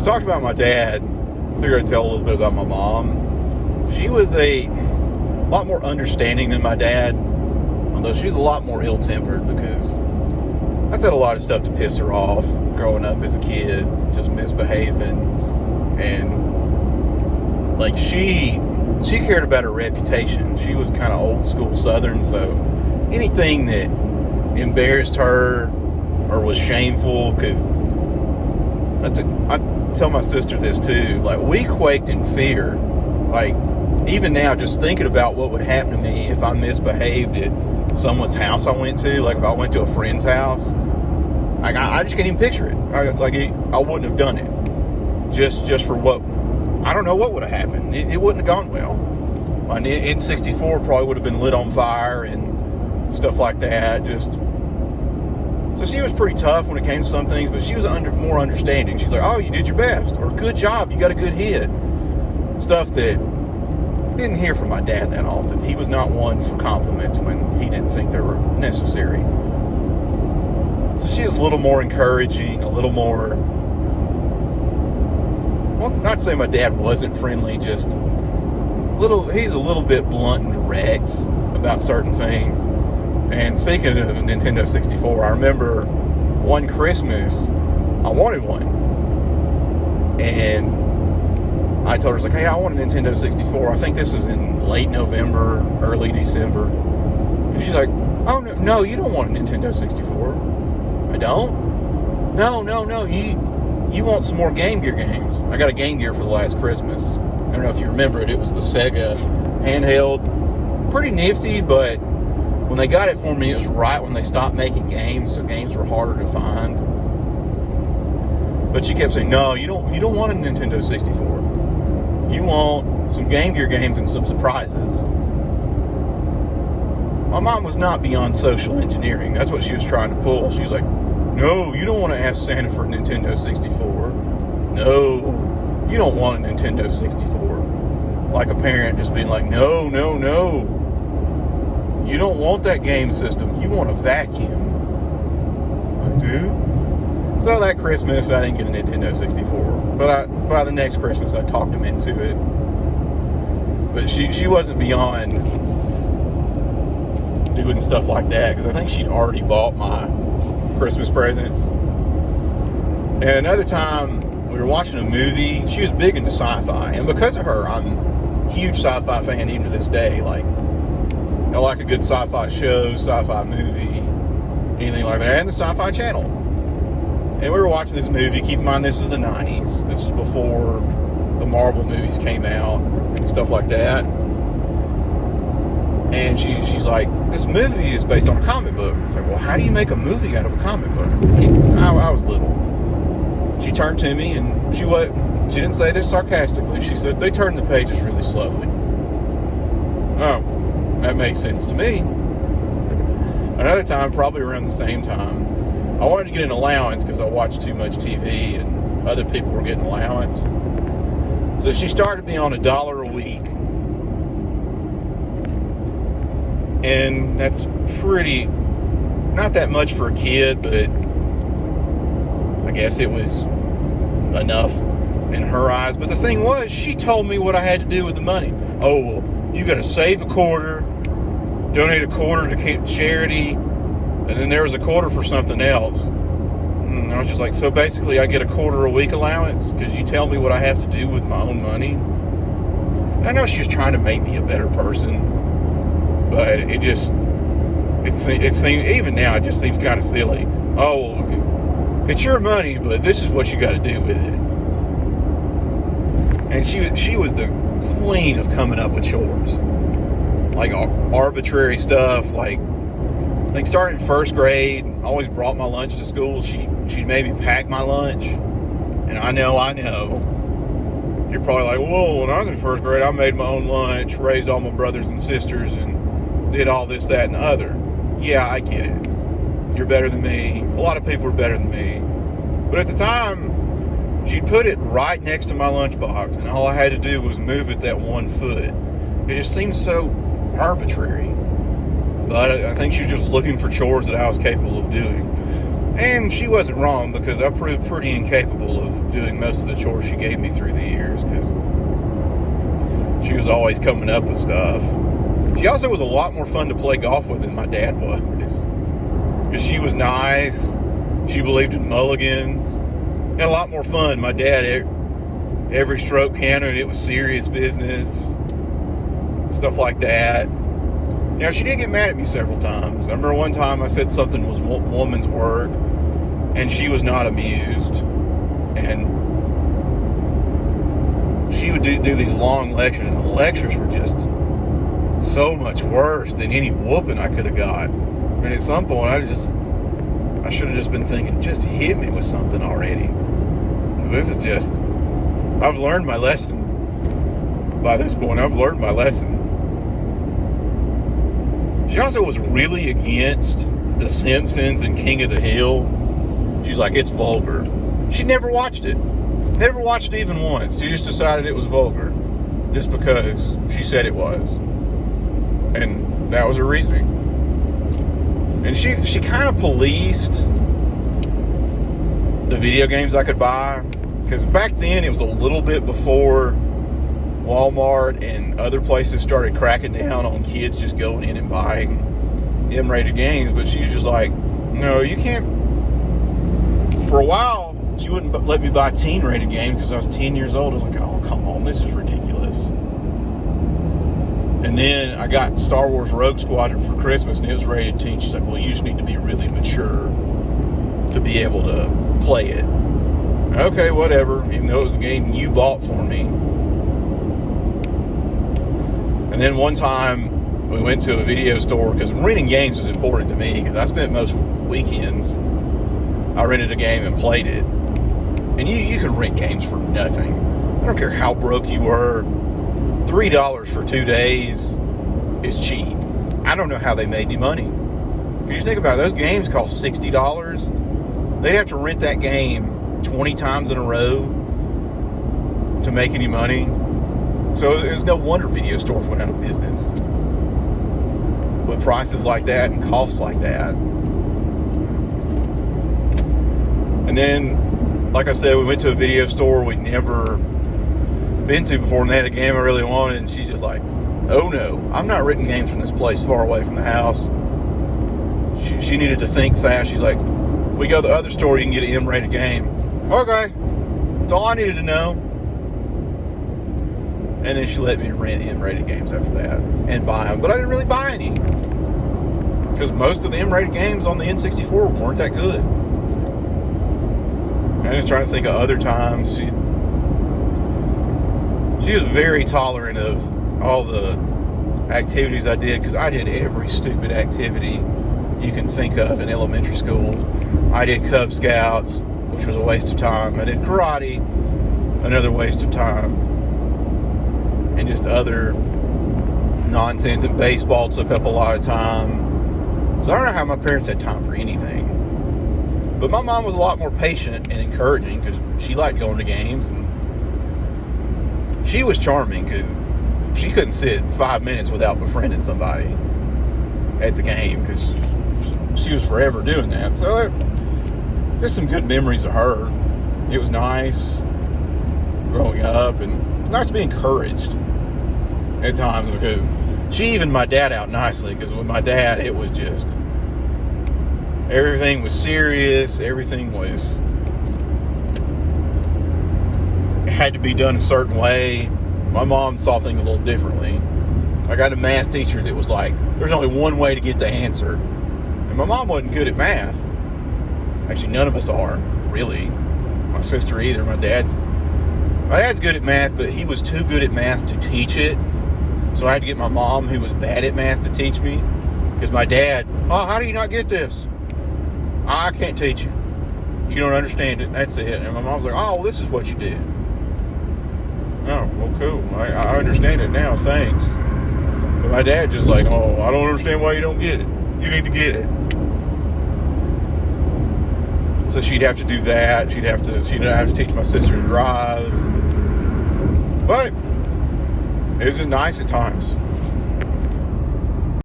talked about my dad. I figured I'd tell a little bit about my mom. She was a lot more understanding than my dad, although she's a lot more ill-tempered because I said a lot of stuff to piss her off growing up as a kid, just misbehaving, and like she cared about her reputation. She was kind of old school Southern, so anything that embarrassed her or was shameful, because I tell my sister this too, like we quaked in fear. Like even now, just thinking about what would happen to me if I misbehaved at someone's house I went to, like if I went to a friend's house, like I just can't even picture it. I wouldn't have done it just for what, I don't know what would have happened. It wouldn't have gone well. My N64 probably would have been lit on fire and stuff like that. So she was pretty tough when it came to some things, but she was more understanding. She's like, oh, you did your best, or good job, you got a good hit. Stuff that I didn't hear from my dad that often. He was not one for compliments when he didn't think they were necessary. So she was a little more encouraging, a little more, well, not to say my dad wasn't friendly, just he's a little bit blunt and direct about certain things. And speaking of Nintendo 64, I remember one Christmas, I wanted one. And I told her, I was like, hey, I want a Nintendo 64. I think this was in late November, early December. And she's like, oh, no, you don't want a Nintendo 64. I don't? No, you want some more Game Gear games. I got a Game Gear for the last Christmas. I don't know if you remember it. It was the Sega handheld. Pretty nifty, but when they got it for me, it was right when they stopped making games, so games were harder to find. But she kept saying, no, you don't want a Nintendo 64. You want some Game Gear games and some surprises. My mom was not beyond social engineering. That's what she was trying to pull. She was like, no, you don't want to ask Santa for a Nintendo 64. No, you don't want a Nintendo 64. Like a parent just being like, no. You don't want that game system. You want a vacuum. I do. So that Christmas, I didn't get a Nintendo 64. But by the next Christmas, I talked him into it. But she wasn't beyond doing stuff like that, because I think she'd already bought my Christmas presents. And another time, we were watching a movie. She was big into sci-fi. And because of her, I'm a huge sci-fi fan even to this day. Like, I like a good sci-fi show, sci-fi movie, anything like that, and the Sci-Fi Channel. And we were watching this movie. Keep in mind, this was the 90s. This was before the Marvel movies came out and stuff like that. And she's like, this movie is based on a comic book. I was like, well, how do you make a movie out of a comic book? I was little. She turned to me, and she didn't say this sarcastically. She said, they turn the pages really slowly. Oh. That makes sense to me. Another time, probably around the same time, I wanted to get an allowance because I watched too much TV and other people were getting allowance. So she started me on $1 a week. And that's pretty, not that much for a kid, but I guess it was enough in her eyes. But the thing was, she told me what I had to do with the money. Oh, well, you got to save a quarter, donate a quarter to charity, and then there was a quarter for something else. And I was just like, so basically I get a quarter a week allowance because you tell me what I have to do with my own money. And I know she was trying to make me a better person, but it seemed, even now, it just seems kind of silly. Oh, it's your money, but this is what you got to do with it. And she was the queen of coming up with chores, like arbitrary stuff. Like, I think starting in first grade, I always brought my lunch to school. She'd maybe pack my lunch, and I know you're probably like, whoa, when I was in first grade, I made my own lunch, raised all my brothers and sisters, and did all this, that, and the other. Yeah, I get it. You're better than me. A lot of people are better than me. But at the time, she'd put it right next to my lunchbox, and all I had to do was move it that 1 foot. It just seemed so arbitrary. But I think she was just looking for chores that I was capable of doing. And she wasn't wrong, because I proved pretty incapable of doing most of the chores she gave me through the years, because she was always coming up with stuff. She also was a lot more fun to play golf with than my dad was, because she was nice. She believed in mulligans. Had a lot more fun. My dad, every stroke counted. It was serious business, stuff like that. Now, she did get mad at me several times. I remember one time I said something was woman's work, and she was not amused. And she would do these long lectures, and the lectures were just so much worse than any whooping I could have got. And at some point, I should have just been thinking, just hit me with something already. This is just, I've learned my lesson. By this point, I've learned my lesson. She also was really against The Simpsons and King of the Hill. She's like, it's vulgar. She never watched it. Never watched it even once. She just decided it was vulgar. Just because she said it was. And that was her reasoning. And she kind of policed the video games I could buy. Because back then, it was a little bit before Walmart and other places started cracking down on kids just going in and buying M-rated games. But she was just like, no, you can't. For a while, she wouldn't let me buy teen-rated games because I was 10 years old. I was like, oh, come on, this is ridiculous. And then I got Star Wars Rogue Squadron for Christmas, and it was rated teen. She's like, well, you just need to be really mature to be able to play it. Okay, whatever, even though it was a game you bought for me. And then one time, we went to a video store, because renting games is important to me, because I spent most weekends, I rented a game and played it. And you can rent games for nothing. I don't care how broke you were. $3 for 2 days is cheap. I don't know how they made any money. If you think about it, those games cost $60. They'd have to rent that game 20 times in a row to make any money. So it's no wonder video stores went out of business with prices like that and costs like that. And then, like I said, we went to a video store we'd never been to before, and they had a game I really wanted, and she's just like, oh no, I'm not renting games from this place far away from the house. She needed to think fast. She's like, we go to the other store, you can get an M-rated game. Okay, that's all I needed to know. And then she let me rent M-rated games after that and buy them, but I didn't really buy any because most of the M-rated games on the N64 weren't that good. I was trying to think of other times. She was very tolerant of all the activities I did, because I did every stupid activity you can think of in elementary school. I did Cub Scouts, which was a waste of time. I did karate, another waste of time. And just other nonsense. And baseball took up a lot of time. So I don't know how my parents had time for anything. But my mom was a lot more patient and encouraging, because she liked going to games. And she was charming, because she couldn't sit 5 minutes without befriending somebody at the game, because she was forever doing that. So there's some good memories of her. It was nice growing up, and nice to be encouraged at times, because she evened my dad out nicely. Because with my dad, it was just, everything was serious. Everything had to be done a certain way. My mom saw things a little differently. I got a math teacher that was like, there's only one way to get the answer. And my mom wasn't good at math. Actually, none of us are, really. My sister either. My dad's good at math, but he was too good at math to teach it. So I had to get my mom, who was bad at math, to teach me. Because my dad, oh, how do you not get this? I can't teach you. You don't understand it. That's it. And my mom's like, oh, well, this is what you do. Oh, well, cool. I understand it now. Thanks. But my dad just like, oh, I don't understand why you don't get it. You need to get it. So she'd have to do that. She'd have to teach my sister to drive. But it was just nice at times.